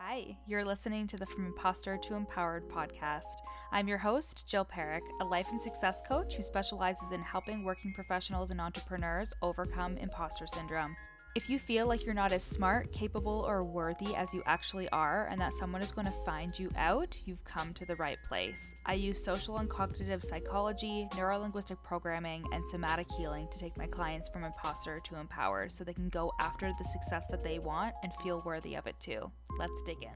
Hi, you're listening to the From Imposter to Empowered podcast. I'm your host, Jill Perrick, a life and success coach who specializes in helping working professionals and entrepreneurs overcome imposter syndrome. If you feel like you're not as smart, capable, or worthy as you actually are, and that someone is going to find you out, you've come to the right place. I use social and cognitive psychology, neuro-linguistic programming, and somatic healing to take my clients from imposter to empowered so they can go after the success that they want and feel worthy of it too. Let's dig in.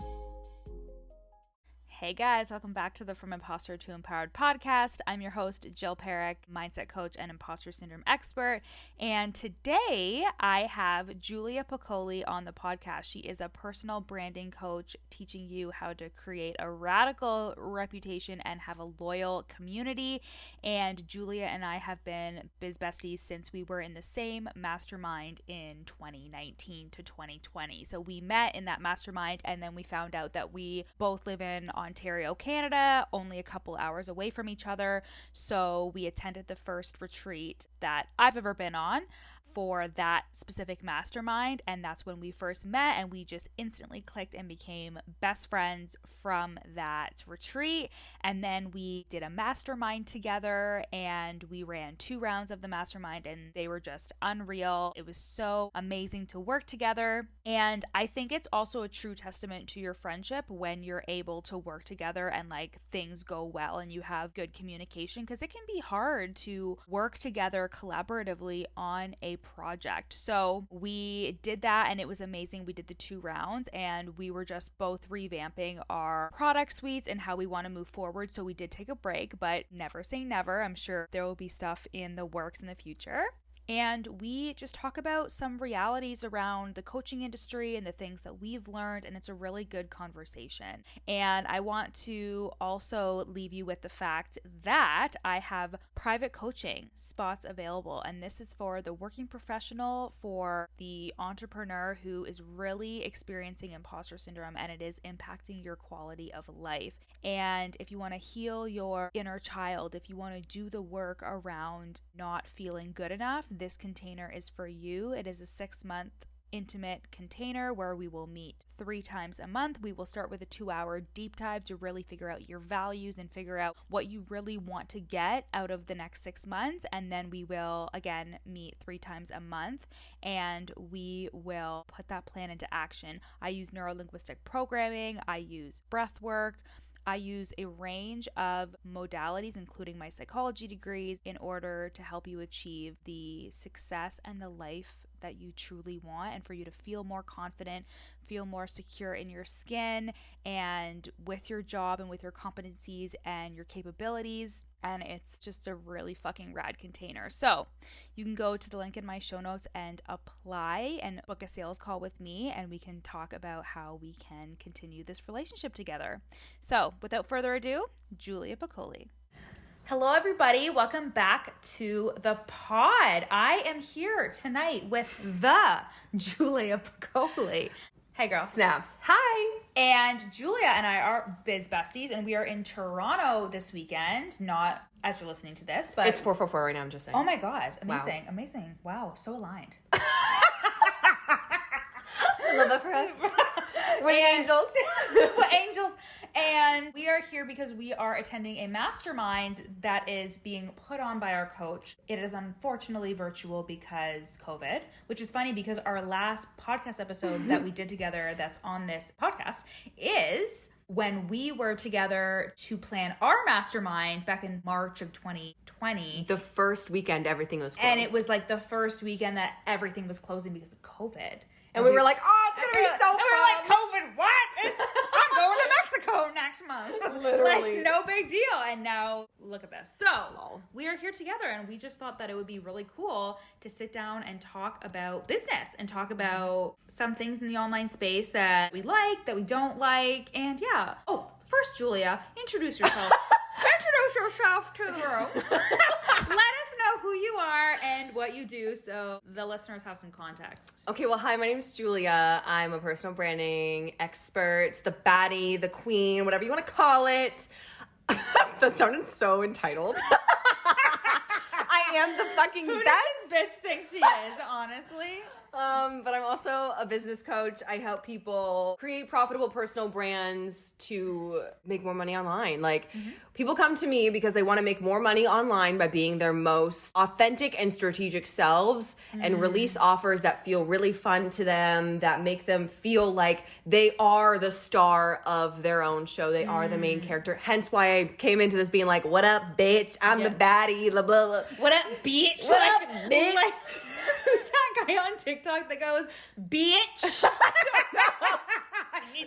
Hey guys, welcome back to the From Imposter to Empowered podcast. I'm your host, Jill Perrick, mindset coach and imposter syndrome expert. And today I have Julia Piccoli on the podcast. She is a personal branding coach teaching you how to create a radical reputation and have a loyal community. And Julia and I have been biz besties since we were in the same mastermind in 2019 to 2020. So we met in that mastermind and then we found out that we both live in Ontario, Canada, only a couple hours away from each other. So we attended the first retreat that I've ever been on for that specific mastermind, and that's when we first met, and we just instantly clicked and became best friends from that retreat. And then we did a mastermind together, and we ran 2 rounds of the mastermind, and they were just unreal. It was so amazing to work together, and I think it's also a true testament to your friendship when you're able to work together and like things go well and you have good communication, because it can be hard to work together collaboratively on a project. So we did that and it was amazing. We did the 2 rounds and we were just both revamping our product suites and how we want to move forward. So we did take a break, but never say never. I'm sure there will be stuff in the works in the future. And we just talk about some realities around the coaching industry and the things that we've learned, and it's a really good conversation. And I want to also leave you with the fact that I have private coaching spots available, and this is for the working professional, for the entrepreneur who is really experiencing imposter syndrome and it is impacting your quality of life. And if you want to heal your inner child, if you want to do the work around not feeling good enough, this container is for you. It is a 6-month intimate container where we will meet 3 times a month. We will start with a 2-hour deep dive to really figure out your values and figure out what you really want to get out of the next 6 months. And then we will again meet 3 times a month and we will put that plan into action. I use neuro-linguistic programming. I use breath work. I use a range of modalities, including my psychology degrees, in order to help you achieve the success and the life that you truly want, and for you to feel more confident, feel more secure in your skin and with your job and with your competencies and your capabilities. And it's just a really fucking rad container. So you can go to the link in my show notes and apply and book a sales call with me, and we can talk about how we can continue this relationship together. So without further ado, Julia Piccoli. Hello, everybody. Welcome back to the pod. I am here tonight with the Julia Piccoli. Hey, girl. Snaps. Hi. And Julia and I are biz besties, and we are in Toronto this weekend. Not as you're listening to this, but it's 4:44 right now. I'm just saying. Oh my God. Amazing. Wow. Amazing. Wow. So aligned. Love that for us. We're angels. We're angels. And we are here because we are attending a mastermind that is being put on by our coach. It is unfortunately virtual because COVID, which is funny because our last podcast episode that we did together that's on this podcast is when we were together to plan our mastermind back in March of 2020. The first weekend, everything was closed. And it was like the first weekend that everything was closing because of COVID. And we were like, oh, it's going to be so fun. And we were like, COVID, what? I'm going to Mexico next month. Literally. Like, no big deal. And now, look at this. So, we are here together, and we just thought that it would be really cool to sit down and talk about business and talk about some things in the online space that we like, that we don't like, and yeah. Oh, first, Julia, introduce yourself. Introduce yourself to the room. Let us know who you are and what you do so the listeners have some context. Okay, well, hi, my name is Julia. I'm a personal branding expert, the baddie, the queen, whatever you want to call it. That sounded so entitled. I am the fucking Who best. does this bitch think she is, honestly? But I'm also a business coach. I help people create profitable personal brands to make more money online. Like, people come to me because they want to make more money online by being their most authentic and strategic selves and release offers that feel really fun to them, that make them feel like they are the star of their own show. They are the main character. Hence why I came into this being like, what up, bitch? I'm the baddie, blah, blah, blah. What up, bitch? What up, bitch? Like, who's that guy on TikTok that goes, bitch?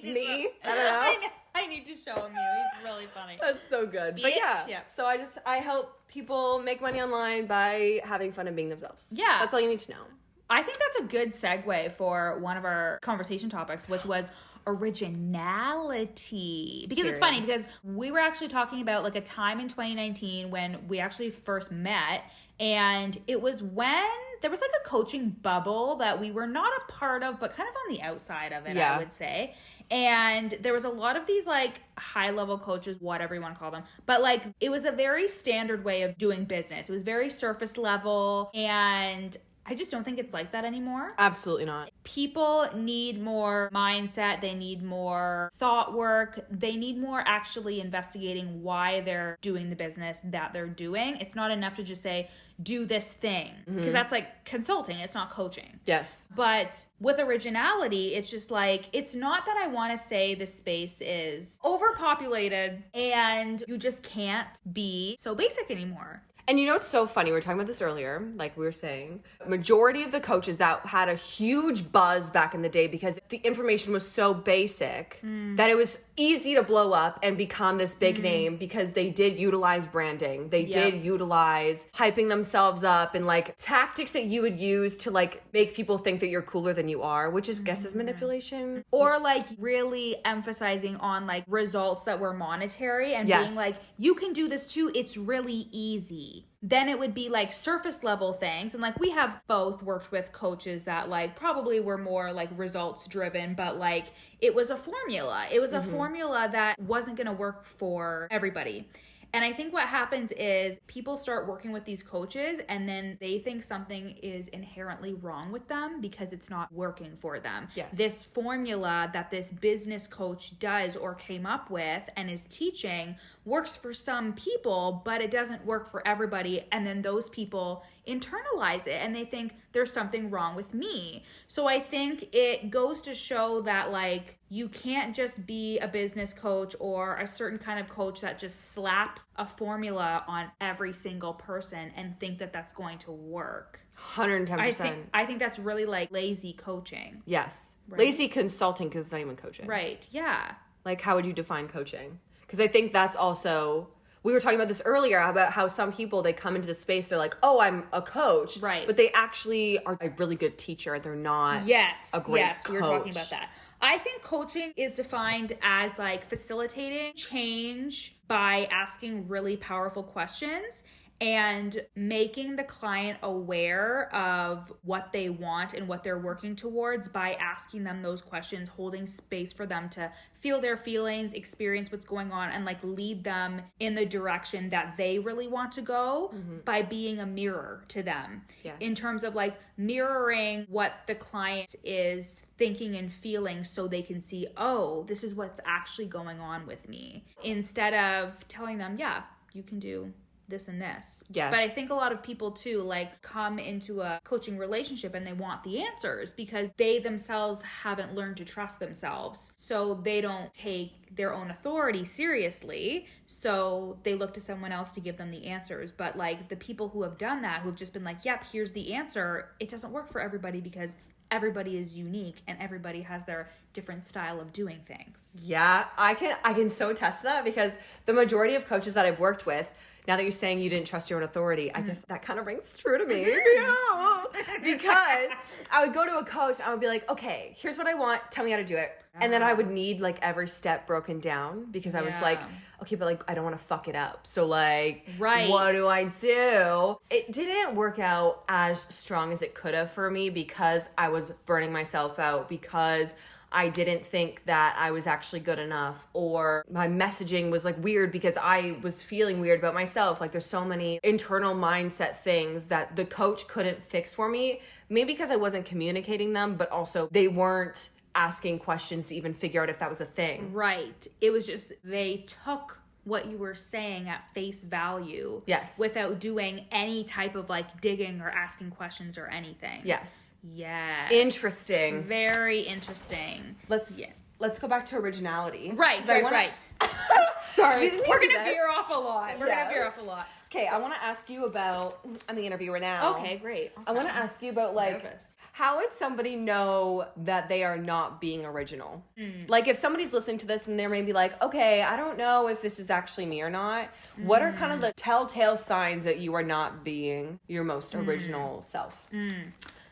Me? I don't know. I need to show him you. He's really funny. That's so good. Bitch. But yeah, Yeah. so I help people make money online by having fun and being themselves. Yeah. That's all you need to know. I think that's a good segue for one of our conversation topics, which was originality. Because it's funny, because we were actually talking about like a time in 2019 when we actually first met, and it was when there was like a coaching bubble that we were not a part of, but kind of on the outside of it, I would say. And there was a lot of these like high level coaches, whatever you want to call them. But like, it was a very standard way of doing business. It was very surface level. And I just don't think it's like that anymore. Absolutely not. People need more mindset. They need more thought work. They need more actually investigating why they're doing the business that they're doing. It's not enough to just say, do this thing. Because that's like consulting. It's not coaching. Yes. But with originality, it's just like, it's not that I want to say the space is overpopulated and you just can't be so basic anymore. And you know what's so funny? We were talking about this earlier, like we were saying. Majority of the coaches that had a huge buzz back in the day because the information was so basic that it was easy to blow up and become this big name because they did utilize branding. They did utilize hyping themselves up and like tactics that you would use to like make people think that you're cooler than you are, which is guess is manipulation. Or like really emphasizing on like results that were monetary and being like, you can do this too. It's really easy. Then it would be like surface level things. And like we have both worked with coaches that like probably were more like results driven, but like it was a formula. It was a formula that wasn't going to work for everybody. And I think what happens is people start working with these coaches and then they think something is inherently wrong with them because it's not working for them. Yes. This formula that this business coach does or came up with and is teaching works for some people, but it doesn't work for everybody. And then those people internalize it and they think there's something wrong with me. So I think it goes to show that like you can't just be a business coach or a certain kind of coach that just slaps a formula on every single person and think that that's going to work. 110%. I think that's really like lazy coaching. Yes. Right? Lazy consulting because it's not even coaching. Right. Yeah. Like, how would you define coaching? Because I think that's also, we were talking about this earlier about how some people, they come into the space, they're like, oh, I'm a coach. Right. But they actually are a really good teacher. They're not a great coach. We were talking about that. I think coaching is defined as like facilitating change by asking really powerful questions and making the client aware of what they want and what they're working towards by asking them those questions, holding space for them to feel their feelings, experience what's going on, and like lead them in the direction that they really want to go by being a mirror to them. Yes. In terms of like mirroring what the client is thinking and feeling so they can see, oh, this is what's actually going on with me. Instead of telling them, yeah, you can do this and this. Yes. But I think a lot of people too like come into a coaching relationship and they want the answers because they themselves haven't learned to trust themselves. So they don't take their own authority seriously. So they look to someone else to give them the answers. But like the people who have done that, who've just been like, yep, here's the answer. It doesn't work for everybody because everybody is unique and everybody has their different style of doing things. Yeah, I can so attest to that because the majority of coaches that I've worked with, now that you're saying you didn't trust your own authority, I guess that kind of rings true to me. Yeah. Because I would go to a coach and I would be like, okay, here's what I want. Tell me how to do it. And then I would need like every step broken down because I was like, okay, but like I don't want to fuck it up. So like, what do I do? It didn't work out as strong as it could have for me because I was burning myself out because I didn't think that I was actually good enough, or my messaging was like weird because I was feeling weird about myself. Like there's so many internal mindset things that the coach couldn't fix for me, maybe because I wasn't communicating them, but also they weren't asking questions to even figure out if that was a thing. Right. It was just they took what you were saying at face value. Yes. Without doing any type of like digging or asking questions or anything. Yes. Yes. Interesting. Very interesting. Let's go back to originality. Right. Sorry. We're going to veer off a lot. Okay, I want to ask you about, I'm the interviewer now. Okay, great. I want to ask you about like, Nervous. how would somebody know that they are not being original? Like if somebody's listening to this and they're maybe like, okay, I don't know if this is actually me or not. What are kind of the telltale signs that you are not being your most original self?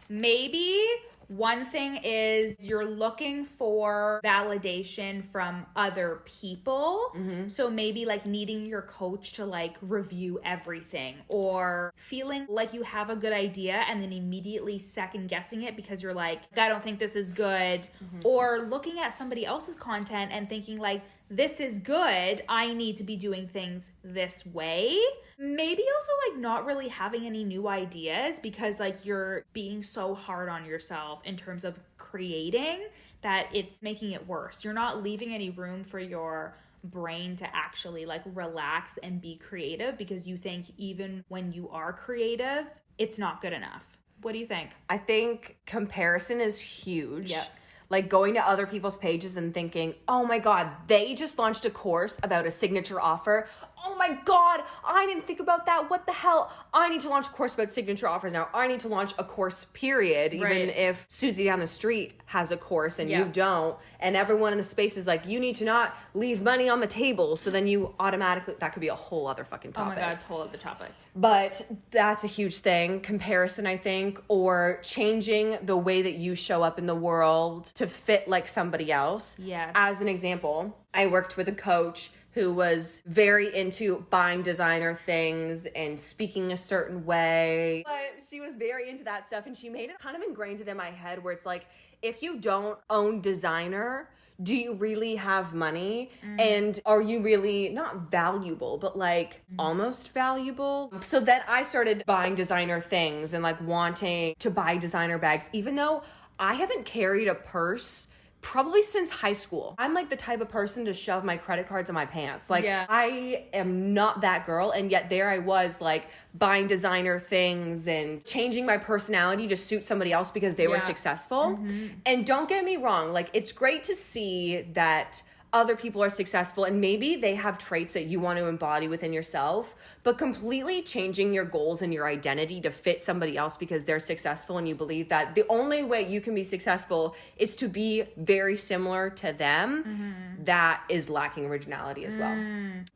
Maybe one thing is you're looking for validation from other people. So maybe like needing your coach to like review everything, or feeling like you have a good idea and then immediately second guessing it because you're like, I don't think this is good. Or looking at somebody else's content and thinking like, this is good, I need to be doing things this way. Maybe also like not really having any new ideas because like you're being so hard on yourself in terms of creating that it's making it worse. You're not leaving any room for your brain to actually like relax and be creative because you think even when you are creative, it's not good enough. What do you think? I think comparison is huge. Yep. Like going to other people's pages and thinking, oh my God, they just launched a course about a signature offer. Oh my God, I didn't think about that. What the hell? I need to launch a course about signature offers now. I need to launch a course, period. Right. Even if Susie down the street has a course and Yeah. you don't. And everyone in the space is like, you need to not leave money on the table. So then you automatically, that could be a whole other fucking topic. Oh my God, it's a whole other topic. But that's a huge thing. Comparison, I think, or changing the way that you show up in the world to fit like somebody else. Yes. As an example, I worked with a coach who was very into buying designer things and speaking a certain way. But she was very into that stuff, and she made it kind of ingrained it in my head where it's like, if you don't own designer, do you really have money? And are you really not valuable, but like almost valuable? So then I started buying designer things and like wanting to buy designer bags, even though I haven't carried a purse probably since high school. I'm like the type of person to shove my credit cards in my pants. Like I am not that girl. And yet there I was like buying designer things and changing my personality to suit somebody else because they were successful. And don't get me wrong, like it's great to see that other people are successful and maybe they have traits that you want to embody within yourself, but completely changing your goals and your identity to fit somebody else because they're successful and you believe that the only way you can be successful is to be very similar to them, that is lacking originality as well.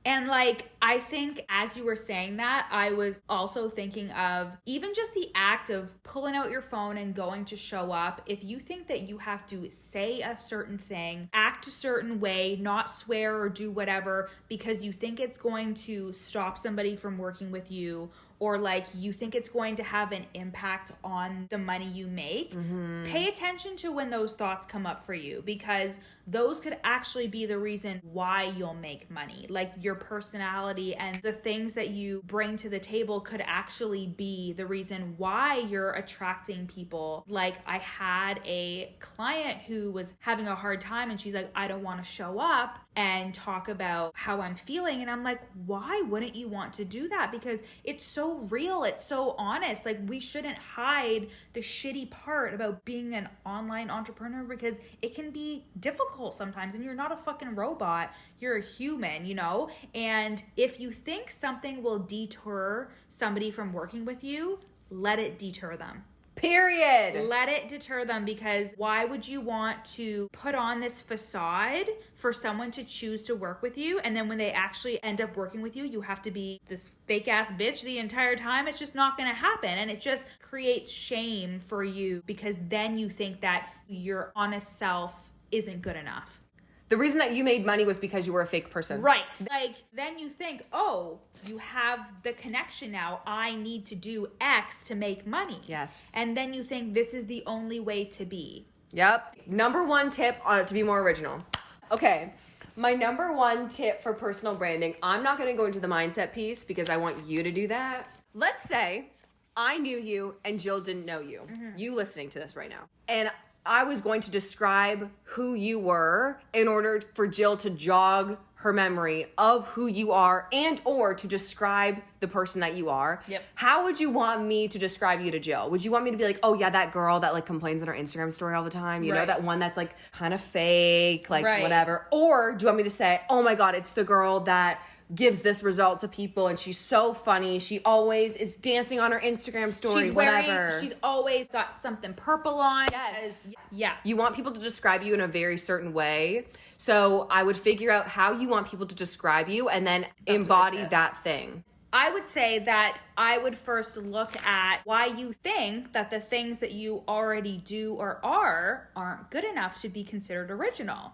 And like, I think as you were saying that, I was also thinking of even just the act of pulling out your phone and going to show up. If you think that you have to say a certain thing, act a certain way, not swear or do whatever because you think it's going to stop somebody from working with you, or like you think it's going to have an impact on the money you make, pay attention to when those thoughts come up for you, because those could actually be the reason why you'll make money. Like your personality and the things that you bring to the table could actually be the reason why you're attracting people. Like I had a client who was having a hard time and she's like, I don't want to show up and talk about how I'm feeling. And I'm like, why wouldn't you want to do that? Because it's so real. It's so honest. Like we shouldn't hide the shitty part about being an online entrepreneur because it can be difficult sometimes, and you're not a fucking robot. You're a human, you know? And if you think something will deter somebody from working with you, let it deter them. Period. Let it deter them, because why would you want to put on this facade for someone to choose to work with you, and then when they actually end up working with you, you have to be this fake ass bitch the entire time? It's just not going to happen, and it just creates shame for you because then you think that your honest self isn't good enough. The reason that you made money was because you were a fake person. Right. Like, then you think, oh, you have the connection now. I need to do X to make money. Yes. And then you think this is the only way to be. Yep. Number one tip to be more original. Okay. My number one tip for personal branding, I'm not going to go into the mindset piece because I want you to do that. Let's say I knew you and Jill didn't know you. You listening to this right now. And I was going to describe who you were in order for Jill to jog her memory of who you are and or to describe the person that you are. Yep. How would you want me to describe you to Jill? Would you want me to be like, oh yeah, that girl that like complains on her Instagram story all the time? You know, that one that's like kind of fake, like whatever. Or do you want me to say, oh my God, it's the girl that gives this result to people and she's so funny. She always is dancing on her Instagram story, She's always got something purple on. Yes. Yeah. You want people to describe you in a very certain way. So I would figure out how you want people to describe you and then embody that thing. I would say that I would first look at why you think that the things that you already do or aren't good enough to be considered original.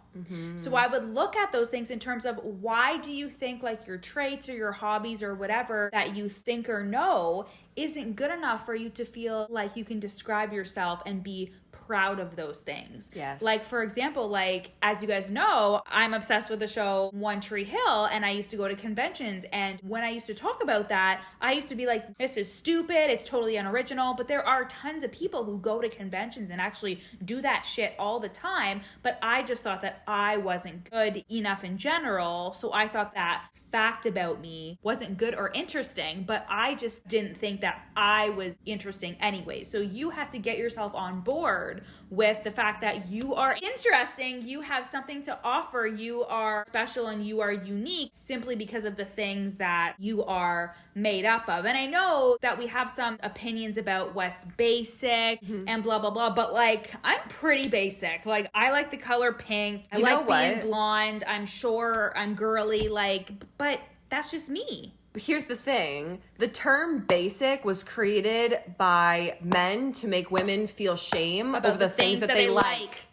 So I would look at those things in terms of why do you think like your traits or your hobbies or whatever that you think or know isn't good enough for you to feel like you can describe yourself and be proud of those things. Yes. Like, for example, like, as you guys know, I'm obsessed with the show One Tree Hill, and I used to go to conventions, and when I used to talk about that, I used to be like, this is stupid, it's totally unoriginal, but there are tons of people who go to conventions and actually do that shit all the time, but I just thought that I wasn't good enough in general, so I thought that fact about me wasn't good or interesting, but I just didn't think that I was interesting anyway. So you have to get yourself on board with the fact that you are interesting, you have something to offer, you are special and you are unique simply because of the things that you are made up of. And I know that we have some opinions about what's basic and blah, blah, blah, but like, I'm pretty basic. Like, I like the color pink. I like being blonde. I'm sure I'm girly, like, but that's just me. But here's the thing. The term basic was created by men to make women feel shame About the things that they like.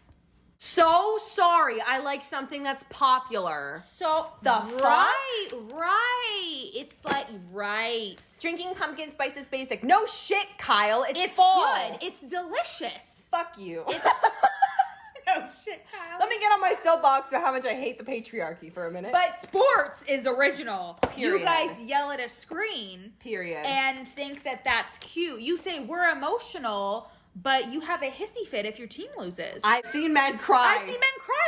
So sorry, I like something that's popular. So right. It's like Drinking pumpkin spice is basic. No shit, Kyle. It's fall. Good. It's delicious. Fuck you. No shit, Kyle. Let me get on my soapbox to how much I hate the patriarchy for a minute. But sports is original. Period. You guys yell at a screen. Period. And think that that's cute. You say we're emotional, but you have a hissy fit if your team loses. I've seen men cry.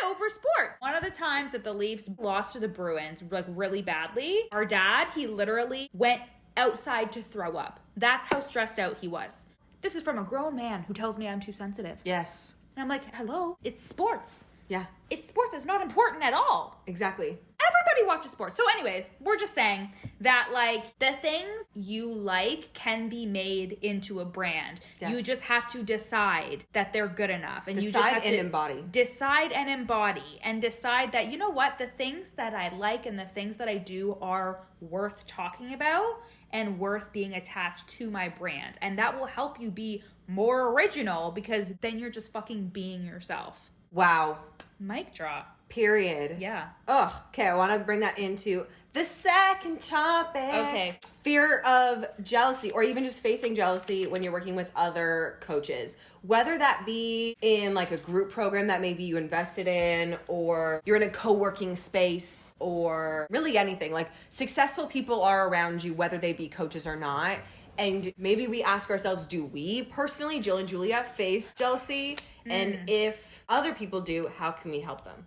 Over sports. One of the times that the Leafs lost to the Bruins, like really badly, our dad, he literally went outside to throw up. That's how stressed out he was. This is from a grown man who tells me I'm too sensitive. Yes. And I'm like, hello, it's sports. Yeah. It's sports. It's not important at all. Exactly. Everybody watches sports. So anyways, we're just saying that like the things you like can be made into a brand. Yes. You just have to decide that they're good enough. And you just decide have and to embody. Decide and embody. And decide that, you know what, the things that I like and the things that I do are worth talking about and worth being attached to my brand. And that will help you be more original because then you're just fucking being yourself. Wow. Mic drop. Period. Yeah. Ugh. Okay, I want to bring that into the second topic. Okay. Fear of jealousy or even just facing jealousy when you're working with other coaches. Whether that be in like a group program that maybe you invested in or you're in a co-working space or really anything. Like successful people are around you whether they be coaches or not. And maybe we ask ourselves, do we personally, Jill and Julia, face jealousy? And if other people do, how can we help them?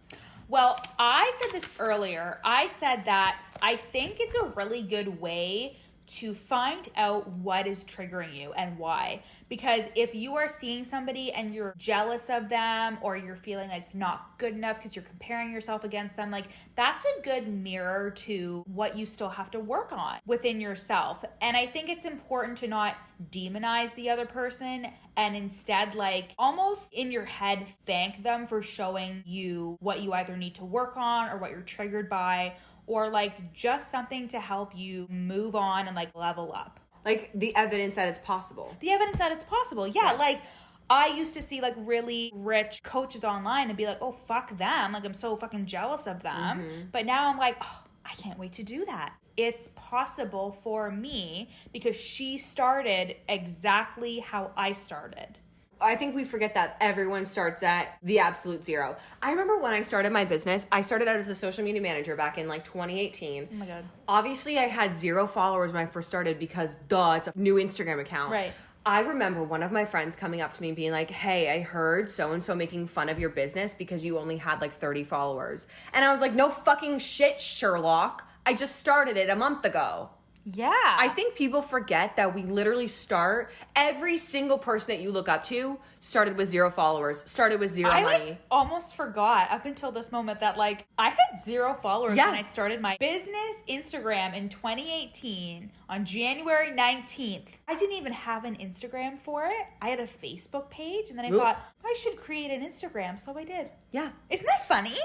Well, I said this earlier. I said that I think it's a really good way to find out what is triggering you and why. Because if you are seeing somebody and you're jealous of them or you're feeling like not good enough because you're comparing yourself against them, like that's a good mirror to what you still have to work on within yourself. And I think it's important to not demonize the other person and instead like almost in your head thank them for showing you what you either need to work on or what you're triggered by or like just something to help you move on and like level up. Like the evidence that it's possible. The evidence that it's possible. Yeah. Yes. Like I used to see like really rich coaches online and be like, oh, fuck them. Like I'm so fucking jealous of them. But now I'm like, oh, I can't wait to do that. It's possible for me because she started exactly how I started. I think we forget that everyone starts at the absolute zero. I remember when I started my business, I started out as a social media manager back in like 2018. Oh my God. Obviously, I had 0 followers when I first started because it's a new Instagram account. Right. I remember one of my friends coming up to me and being like, hey, I heard so-and-so making fun of your business because you only had like 30 followers. And I was like, no fucking shit, Sherlock. I just started it a month ago. Yeah. I think people forget that we literally start, every single person that you look up to started with 0 followers, started with 0 money. I almost forgot up until this moment that like I had 0 followers when I started my business Instagram in 2018 on January 19th. I didn't even have an Instagram for it. I had a Facebook page and then I thought I should create an Instagram. So I did. Yeah. Isn't that funny?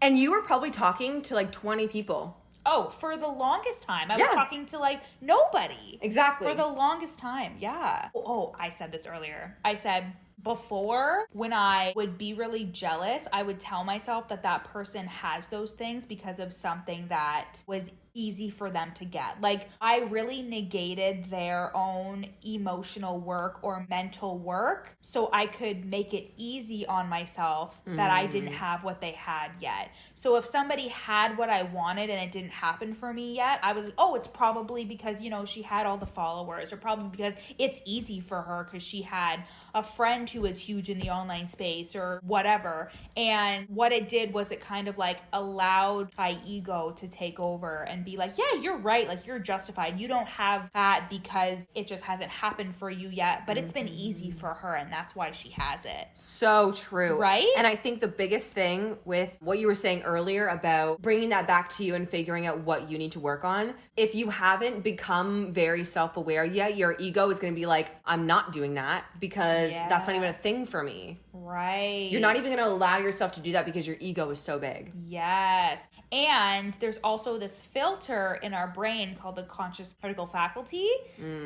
And you were probably talking to like 20 people. Oh, for the longest time. I was talking to like nobody. Exactly. For the longest time. Yeah. Oh, I said this earlier. I said before, when I would be really jealous, I would tell myself that that person has those things because of something that was easy for them to get. Like, I really negated their own emotional work or mental work so I could make it easy on myself that I didn't have what they had yet. So if somebody had what I wanted and it didn't happen for me yet, I was, it's probably because, she had all the followers, or probably because it's easy for her because she had a friend who was huge in the online space or whatever. And what it did was it kind of like allowed my ego to take over and be like, yeah, you're right. Like, you're justified. You don't have that because it just hasn't happened for you yet, but it's been easy for her and that's why she has it. So true. Right? And I think the biggest thing with what you were saying earlier about bringing that back to you and figuring out what you need to work on, if you haven't become very self-aware yet, your ego is going to be like, I'm not doing that because that's not even a thing for me. Right. You're not even going to allow yourself to do that because your ego is so big. Yes. And there's also this filter in our brain called the conscious critical faculty,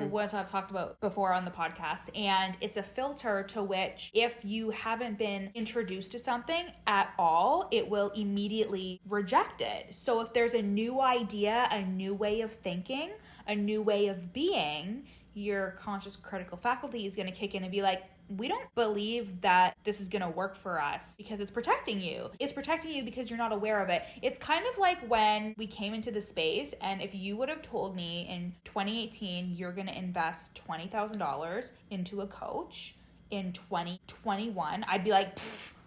which I've talked about before on the podcast. And it's a filter to which if you haven't been introduced to something at all, it will immediately reject it. So if there's a new idea, a new way of thinking, a new way of being, your conscious critical faculty is going to kick in and be like, we don't believe that this is going to work for us because it's protecting you. It's protecting you because you're not aware of it. It's kind of like when we came into the space, and if you would have told me in 2018, you're going to invest $20,000 into a coach in 2021, I'd be like,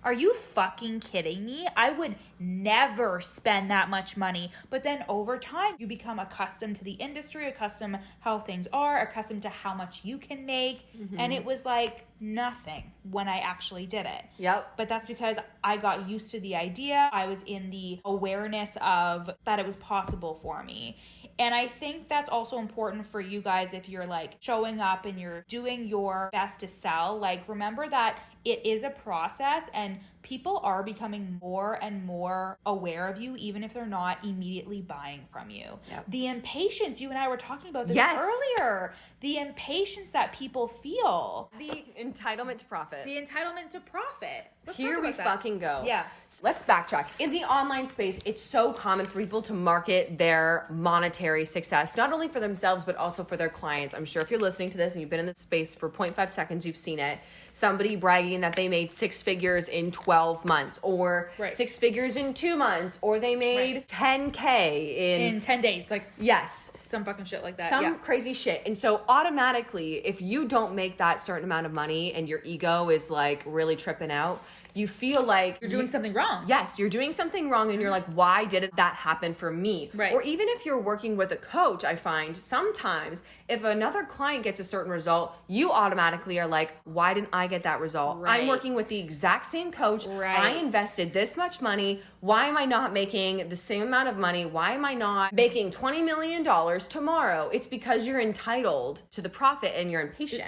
are you fucking kidding me? I would never spend that much money. But then over time, you become accustomed to the industry, accustomed how things are, accustomed to how much you can make. And it was like nothing when I actually did it. Yep. But that's because I got used to the idea. I was in the awareness of that it was possible for me. And I think that's also important for you guys if you're like showing up and you're doing your best to sell. Like, remember that it is a process and people are becoming more and more aware of you, even if they're not immediately buying from you. Yep. The impatience, you and I were talking about this earlier, the impatience that people feel. The entitlement to profit. The entitlement to profit. Here we fucking go. Yeah. So let's backtrack. In the online space, it's so common for people to market their monetary success, not only for themselves, but also for their clients. I'm sure if you're listening to this and you've been in this space for 0.5 seconds, you've seen it. Somebody bragging that they made 6 figures in 12 months or 6 figures in 2 months, or they made 10K in 10 days. Like, yes, some fucking shit like that. Some crazy shit. And so automatically, if you don't make that certain amount of money and your ego is like really tripping out, you feel like you're doing something wrong. Yes, you're doing something wrong and you're like, why didn't that happen for me? Right. Or even if you're working with a coach, I find sometimes if another client gets a certain result, you automatically are like, why didn't I get that result? Right. I'm working with the exact same coach. Right. I invested this much money. Why am I not making the same amount of money? Why am I not making $20 million tomorrow? It's because you're entitled to the profit and you're impatient.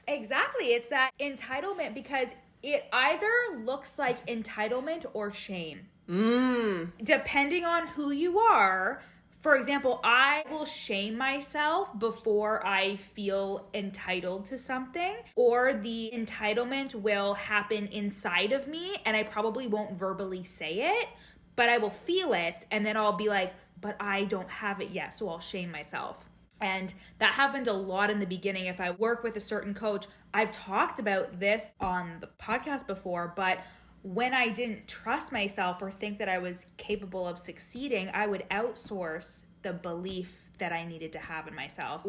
Exactly. It's that entitlement because it either looks like entitlement or shame. Depending on who you are. For example, I will shame myself before I feel entitled to something, or the entitlement will happen inside of me and I probably won't verbally say it, but I will feel it and then I'll be like, but I don't have it yet, so I'll shame myself. And that happened a lot in the beginning. If I work with a certain coach, I've talked about this on the podcast before, but when I didn't trust myself or think that I was capable of succeeding, I would outsource the belief that I needed to have in myself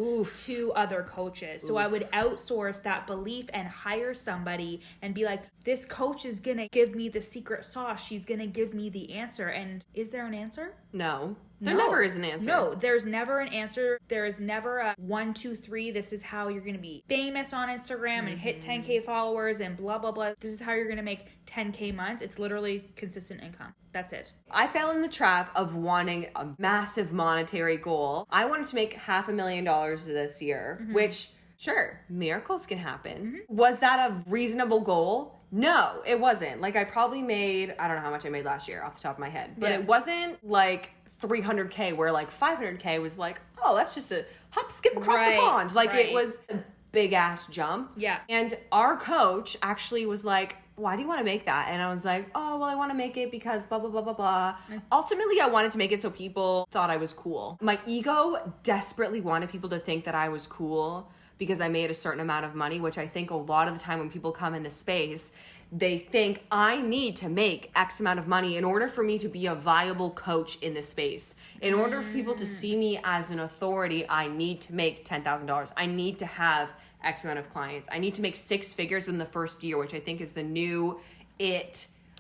to other coaches. So I would outsource that belief and hire somebody and be like, this coach is going to give me the secret sauce. She's going to give me the answer. And is there an answer? No. There never is an answer. No, there's never an answer. There is never a 1, 2, 3. This is how you're going to be famous on Instagram and hit 10K followers and blah, blah, blah. This is how you're going to make 10K months. It's literally consistent income. That's it. I fell in the trap of wanting a massive monetary goal. I wanted to make $500,000 this year, which, sure, miracles can happen. Was that a reasonable goal? No, it wasn't. Like, I probably made, I don't know how much I made last year off the top of my head, but it wasn't like 300K where like 500K was like, oh, that's just a hop, skip across the pond. Like it was a big ass jump. Yeah. And our coach actually was like, why do you want to make that? And I was like, oh, well, I want to make it because blah, blah, blah, blah, blah. Ultimately, I wanted to make it so people thought I was cool. My ego desperately wanted people to think that I was cool because I made a certain amount of money, which I think a lot of the time when people come in this space, they think I need to make X amount of money in order for me to be a viable coach in this space. In order for people to see me as an authority, I need to make $10,000. I need to have X amount of clients. I need to make 6 figures in the first year, which I think is the new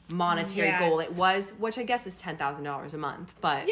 monetary goal. It was, which I guess is $10,000 a month, but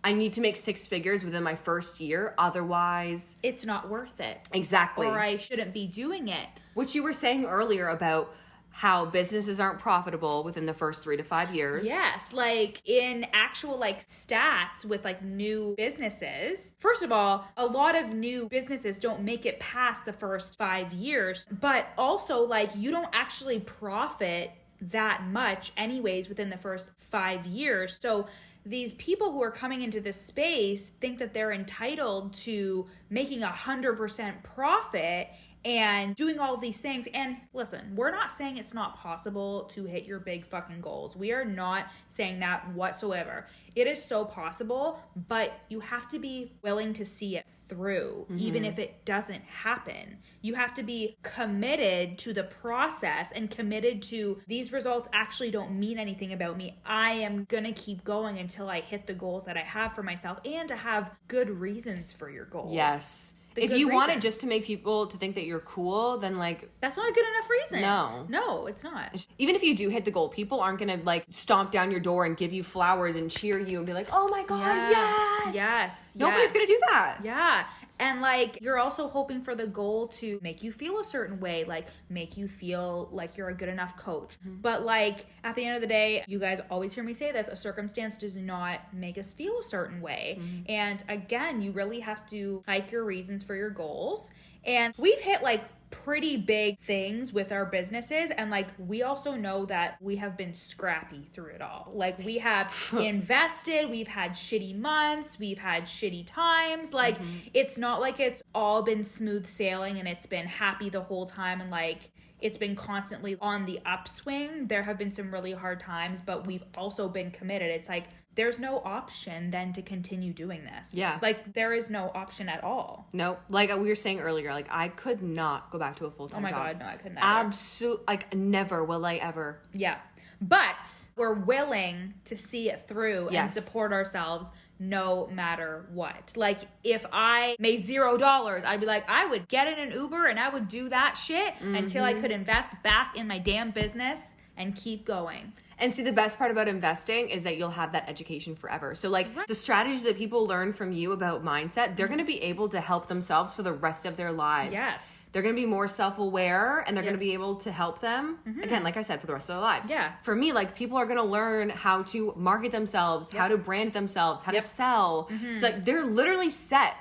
I need to make 6 figures within my first year. Otherwise, it's not worth it. Exactly. Or I shouldn't be doing it. Which you were saying earlier about how businesses aren't profitable within the first 3 to 5 years. Yes, like in actual like stats with like new businesses. First of all, a lot of new businesses don't make it past the first 5 years, but also like you don't actually profit that much anyways within the first 5 years. So these people who are coming into this space think that they're entitled to making 100% profit and doing all of these things. And listen, we're not saying it's not possible to hit your big fucking goals. We are not saying that whatsoever. It is so possible, but you have to be willing to see it through, even if it doesn't happen. You have to be committed to the process and committed to these results actually don't mean anything about me. I am gonna keep going until I hit the goals that I have for myself and to have good reasons for your goals. Yes. If you want it just to make people to think that you're cool, then like... That's not a good enough reason. No. No, it's not. Even if you do hit the goal, people aren't going to like stomp down your door and give you flowers and cheer you and be like, oh my God, yes! Yes. Nobody's going to do that. Yeah. And like, you're also hoping for the goal to make you feel a certain way, like make you feel like you're a good enough coach. But like, at the end of the day, you guys always hear me say this, a circumstance does not make us feel a certain way. And again, you really have to hike your reasons for your goals. And we've hit like pretty big things with our businesses, and like we also know that we have been scrappy through it all. Like we have invested, we've had shitty months, we've had shitty times. Like it's not like it's all been smooth sailing and it's been happy the whole time and like it's been constantly on the upswing. There have been some really hard times, but we've also been committed. It's like there's no option then to continue doing this. Yeah. Like there is no option at all. No, like we were saying earlier, like I could not go back to a full-time job. Oh my God, no, I couldn't. Absolutely, like never will I ever. Yeah. But we're willing to see it through and support ourselves no matter what. Like if I made $0, I'd be like, I would get in an Uber and I would do that shit until I could invest back in my damn business and keep going. And see, the best part about investing is that you'll have that education forever. So like the strategies that people learn from you about mindset, they're going to be able to help themselves for the rest of their lives. Yes. They're going to be more self-aware and they're going to be able to help them, again, like I said, for the rest of their lives. Yeah. For me, like people are going to learn how to market themselves, how to brand themselves, how to sell. So like they're literally set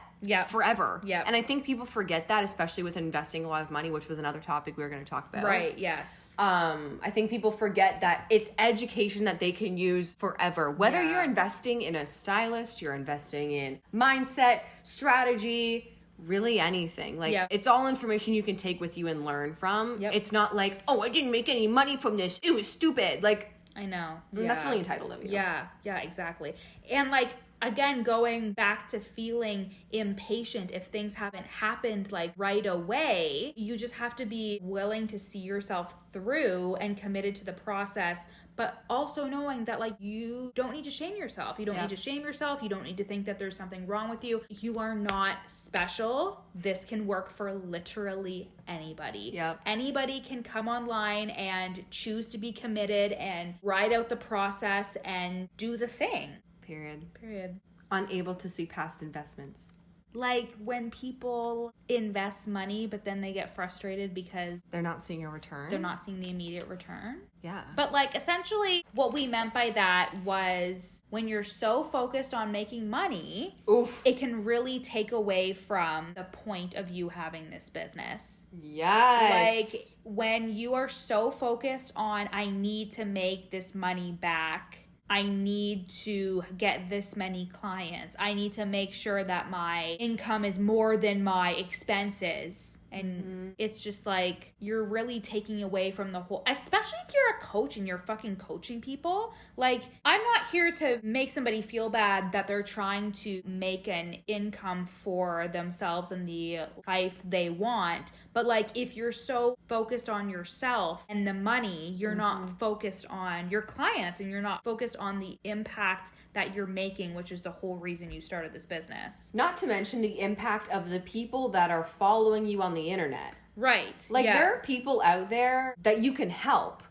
forever. Yeah. And I think people forget that, especially with investing a lot of money, which was another topic we were going to talk about. Right, yes. I think people forget that it's education that they can use forever. Whether you're investing in a stylist, you're investing in mindset, strategy, really anything. Like it's all information you can take with you and learn from. It's not like, oh, I didn't make any money from this. It was stupid. Like I know. And that's really entitled of you. Yeah, exactly. And like, again, going back to feeling impatient if things haven't happened like right away, you just have to be willing to see yourself through and committed to the process, but also knowing that like you don't need to shame yourself. You don't need to shame yourself. You don't need to think that there's something wrong with you. You are not special. This can work for literally anybody. Yep. Anybody can come online and choose to be committed and ride out the process and do the thing. Period. Unable to see past investments. Like when people invest money, but then they get frustrated because they're not seeing a return. They're not seeing the immediate return. Yeah. But like essentially what we meant by that was when you're so focused on making money, it can really take away from the point of you having this business. Yes. Like when you are so focused on, I need to make this money back. I need to get this many clients. I need to make sure that my income is more than my expenses. And it's just like, you're really taking away from the whole, especially if you're a coach and you're fucking coaching people. Like, I'm not here to make somebody feel bad that they're trying to make an income for themselves and the life they want. But like, if you're so focused on yourself and the money, you're not focused on your clients and you're not focused on the impact that you're making, which is the whole reason you started this business. Not to mention the impact of the people that are following you on the internet. Right. Like there are people out there that you can help.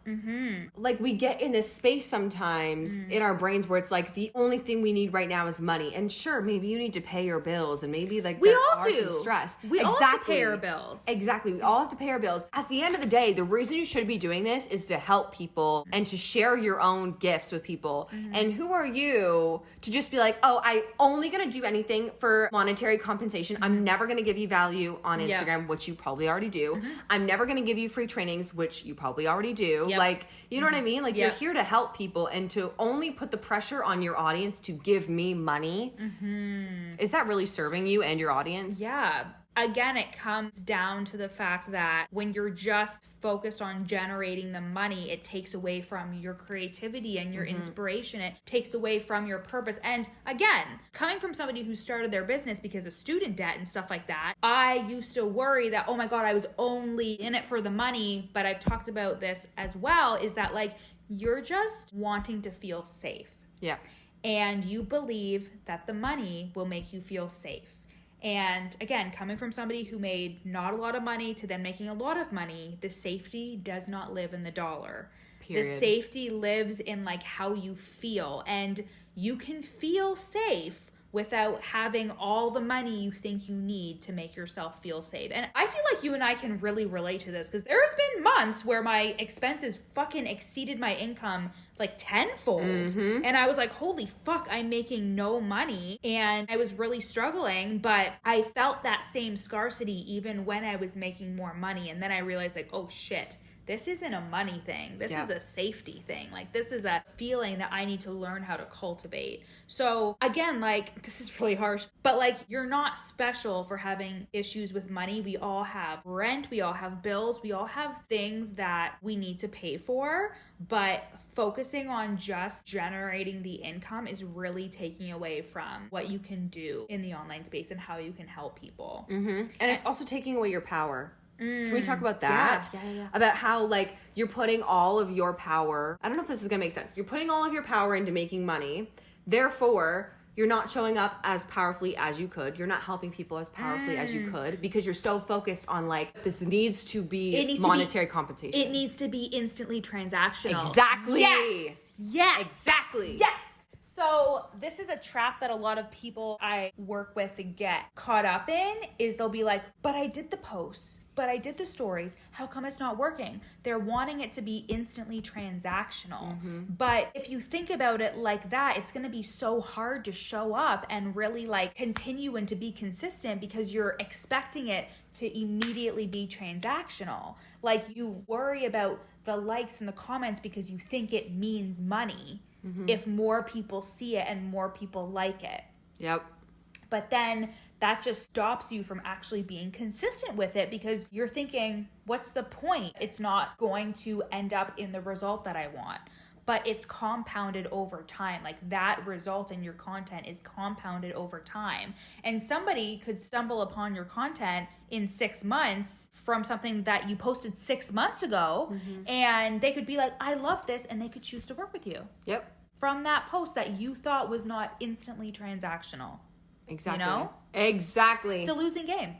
Like we get in this space sometimes in our brains where it's like the only thing we need right now is money. And sure, maybe you need to pay your bills and maybe like we there all are do. some stress. We all have to pay our bills. Exactly. We all have to pay our bills. At the end of the day, the reason you should be doing this is to help people and to share your own gifts with people. And who are you to just be like, oh, I'm only going to do anything for monetary compensation. I'm never going to give you value on Instagram, which you probably already do. I'm never going to give you free trainings, which you probably already do. Like, you know what I mean? Like you're here to help people, and to only put the pressure on your audience to give me money. Is that really serving you and your audience? Yeah. Again, it comes down to the fact that when you're just focused on generating the money, it takes away from your creativity and your inspiration. It takes away from your purpose. And again, coming from somebody who started their business because of student debt and stuff like that, I used to worry that, oh my God, I was only in it for the money. But I've talked about this as well, is that like, you're just wanting to feel safe. Yeah. And you believe that the money will make you feel safe. And again, coming from somebody who made not a lot of money to then making a lot of money, the safety does not live in the dollar. Period. The safety lives in like how you feel, and you can feel safe without having all the money you think you need to make yourself feel safe. And I feel like you and I can really relate to this, because there's been months where my expenses fucking exceeded my income like tenfold. And I was like, holy fuck, I'm making no money. And I was really struggling, but I felt that same scarcity even when I was making more money. And then I realized like, oh shit, this isn't a money thing. This is a safety thing. Like, this is a feeling that I need to learn how to cultivate. So again, like, this is really harsh, but like, you're not special for having issues with money. We all have rent. We all have bills. We all have things that we need to pay for, but focusing on just generating the income is really taking away from what you can do in the online space and how you can help people. And it's also taking away your power. Can we talk about that? Yeah. About how like you're putting all of your power, I don't know if this is gonna make sense. You're putting all of your power into making money. Therefore, you're not showing up as powerfully as you could. You're not helping people as powerfully as you could, because you're so focused on like, this needs to be monetary compensation. It needs to be instantly transactional. Exactly. Yes. Exactly. Yes. So this is a trap that a lot of people I work with get caught up in, is they'll be like, but I did the posts, but I did the stories. How come it's not working? They're wanting it to be instantly transactional. But if you think about it like that, it's going to be so hard to show up and really like continue and to be consistent, because you're expecting it to immediately be transactional. Like, you worry about the likes and the comments because you think it means money if more people see it and more people like it. Yep. But then that just stops you from actually being consistent with it, because you're thinking, what's the point? It's not going to end up in the result that I want. but it's compounded over time. Like that result in your content is compounded over time. And somebody could stumble upon your content in 6 months from something that you posted 6 months ago, and they could be like, I love this, and they could choose to work with you. Yep. From that post that you thought was not instantly transactional. Exactly. You know? Exactly. It's a losing game.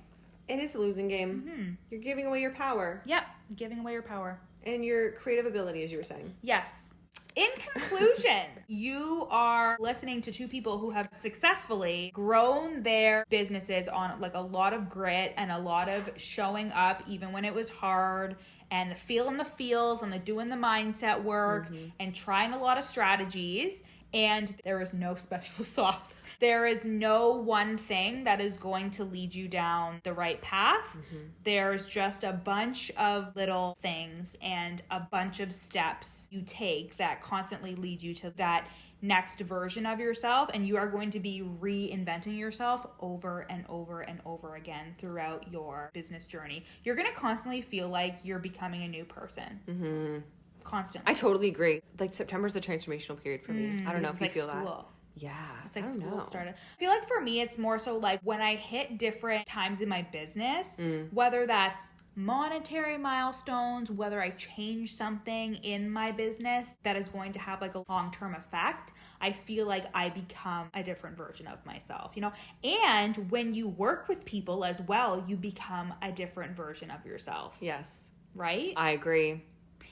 It is a losing game. You're giving away your power. Yep. Giving away your power. And your creative ability, as you were saying. Yes. In conclusion, you are listening to two people who have successfully grown their businesses on like a lot of grit and a lot of showing up even when it was hard, and feeling the feels and the doing the mindset work and trying a lot of strategies. And there is no special sauce. There is no one thing that is going to lead you down the right path. There's just a bunch of little things and a bunch of steps you take that constantly lead you to that next version of yourself, and you are going to be reinventing yourself over and over and over again throughout your business journey. You're going to constantly feel like you're becoming a new person. Constantly. I totally agree. Like September's the transformational period for me. I don't know if you like feel school. that. Yeah. It's like I don't school know. started. I feel like for me, it's more so like when I hit different times in my business, whether that's monetary milestones, whether I change something in my business that is going to have like a long-term effect, I feel like I become a different version of myself, you know? And when you work with people as well, you become a different version of yourself. Yes. Right? I agree.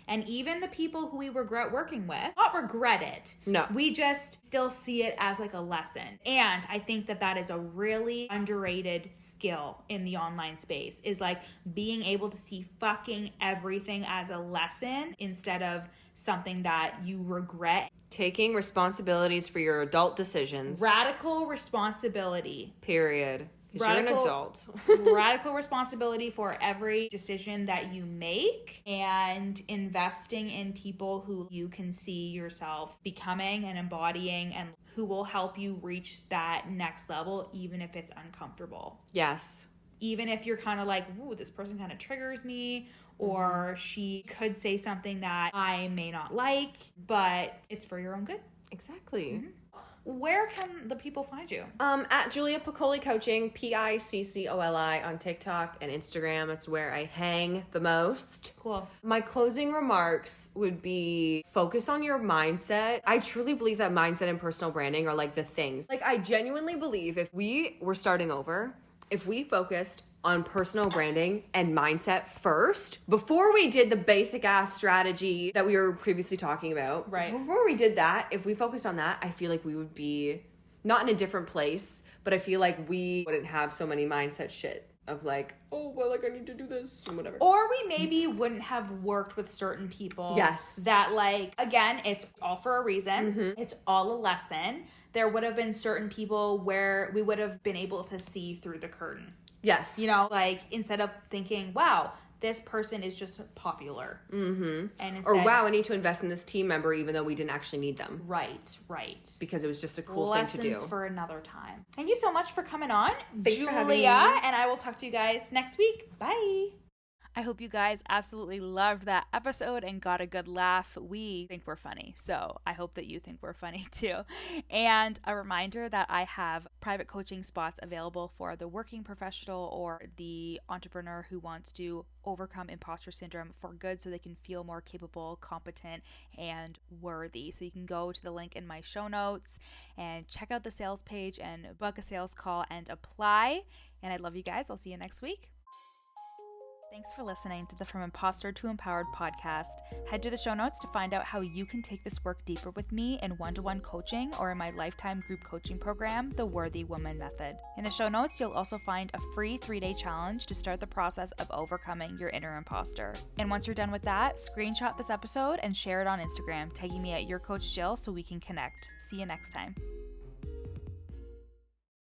And even the people who we regret working with, not regret it. No. We just still see it as like a lesson. And I think that that is a really underrated skill in the online space, is like being able to see fucking everything as a lesson instead of something that you regret. Taking responsibilities for your adult decisions. Radical responsibility. Period. Because you're an adult. Radical responsibility for every decision that you make, and investing in people who you can see yourself becoming and embodying, and who will help you reach that next level, even if it's uncomfortable. Yes. Even if you're kind of like, ooh, this person kind of triggers me, or she could say something that I may not like, but it's for your own good. Exactly. Where can the people find you? At Julia Piccoli Coaching, Piccoli on TikTok and Instagram. It's where I hang the most. Cool. My closing remarks would be focus on your mindset. I truly believe that mindset and personal branding are like the things. Like I genuinely believe if we were starting over, if we focused on personal branding and mindset first, before we did the basic ass strategy that we were previously talking about, right? Before we did that, if we focused on that, I feel like we would be not in a different place, but I feel like we wouldn't have so many mindset shit of like, oh, well, like I need to do this and whatever. Or we maybe wouldn't have worked with certain people. Yes. That like, again, it's all for a reason. It's all a lesson. There would have been certain people where we would have been able to see through the curtain. Yes. You know, like instead of thinking, wow, this person is just popular. And instead, or wow, I need to invest in this team member even though we didn't actually need them. Right. Because it was just a cool Lessons thing to do. for another time. Thank you so much for coming on, Thanks Julia, for having me. and I will talk to you guys next week. Bye. I hope you guys absolutely loved that episode and got a good laugh. We think we're funny, so I hope that you think we're funny too. And a reminder that I have private coaching spots available for the working professional or the entrepreneur who wants to overcome imposter syndrome for good so they can feel more capable, competent, and worthy. So you can go to the link in my show notes and check out the sales page and book a sales call and apply. And I love you guys. I'll see you next week. Thanks for listening to the From Imposter to Empowered podcast. Head to the show notes to find out how you can take this work deeper with me in one-to-one coaching or in my lifetime group coaching program, The Worthy Woman Method. In the show notes, you'll also find a free 3-day challenge to start the process of overcoming your inner imposter. And once you're done with that, screenshot this episode and share it on Instagram, tagging me at YourCoachJill so we can connect. See you next time.